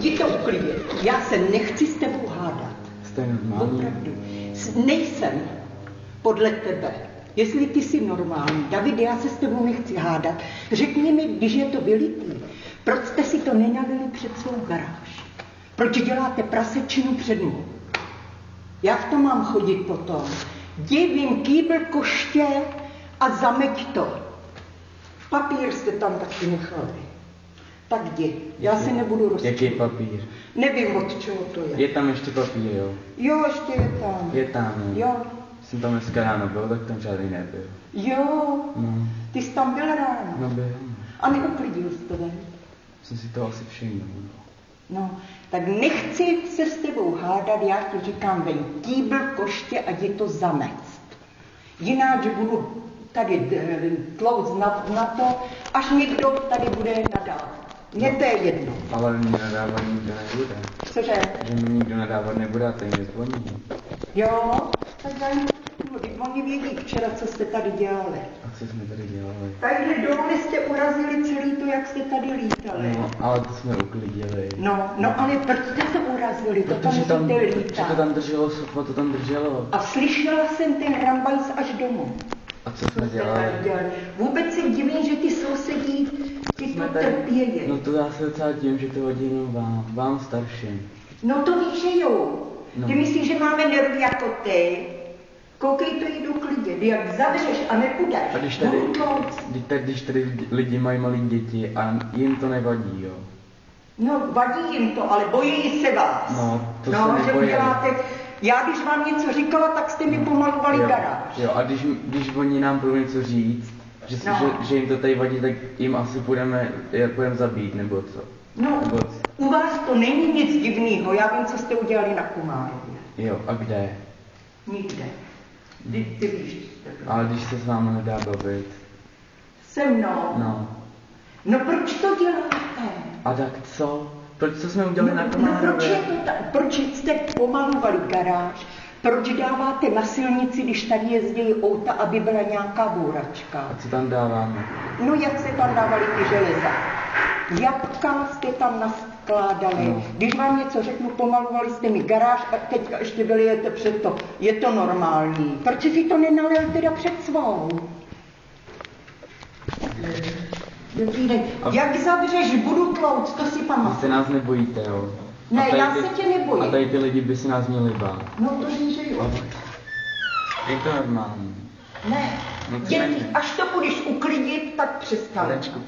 Jdi to uklidit. Já se nechci s tebou hádat. Jste normální? Opravdu. Nejsem podle tebe. Jestli ty jsi normální, David, já se s tebou nechci hádat. Řekni mi, když je to vylitý, proč jste si to nenalili před svou garáž? Proč děláte prasečinu před mnou? Já v tom mám chodit potom. Jdi, vím kýbl, koště a zameď to. Papír jste tam taky nechali. Tak jdi, já se nebudu rozčívat. Jaký papír? Nevím, od čeho to je. Je tam ještě papír, jo? Jo, ještě je tam. Je tam, jo. Jo. Jsem tam dneska ráno byl, tak tam žádný nebyl. Jo, No. ty jsi tam byl ráno. No byl. A neuklidil jsi to, ne? Jsem si to asi všiml. No, tak nechci se s tebou hádat, já ti říkám, ven kýbl, koště a jdi to zamect. Jinak budu tady tlouct na to, až někdo tady bude nadávat. Mně to je jedno. Ale mě nadávat nikdo nebude. Cože? Že mi nikdo nadávat nebude a tady mě zvoní. Jo, tak oni vědí včera, co jste tady dělali. A co jsme tady dělali? Tadyhle dolů jste urazili celý to, jak jste tady lítali. No, ale to jsme uklidili. No, ale proč jste to urazili? To tam musíte lítat. to tam drželo, sotva to tam drželo. A slyšela jsem ten rambajs až domů. A co jsme dělali? Vůbec se divím, že ty sousedí ty to trpějí. No to já se docela divím, že to hodí jenom vám starším. No to víš, že jo. No. Ty myslíš, že máme nervy jako ty? Koukej, to jdu klidit. Jak zavřeš a nepůjdeš, A když tady lidi mají malé děti a jim to nevadí, jo? No, vadí jim to, ale bojí se vás. No, to se že nebojí. uděláte... Já, když vám něco říkala, tak jste mi pomalovali garáž. Jo, a když oni nám budou něco říct, že jim to tady vadí, tak jim asi budeme zabít, nebo co? No, nebo u vás to není nic divného. Já vím, co jste udělali na Komárově. Jo, a kde? Nikde. Ty víš, Ale když se s vámi nedá bavit. Se mnou? No. No proč to děláte? A tak co? Co jsme udělali na No Komárově? proč je to tak? Proč jste pomalovali garáž? Proč dáváte na silnici, když tady jezdí auta, aby byla nějaká bouračka? A co tam dáváme? No jak se tam dávali ty železa? Jabka jste tam naskládali. No. Když vám něco řeknu, pomalovali jste mi garáž a teďka ještě vylijete před to. Je to normální. Proč si to nenalil teda před svou? Dobrý den. Jak zavřeš, budu tlouc, to si Vy pamatuju. se nás nebojíte, jo? Ne, já se tě nebojím. A tady ty lidi by si nás měli bát. No to že jo. Je to normální. Ne. No to není. Až to budeš uklidit, tak přestaň. Tanečku,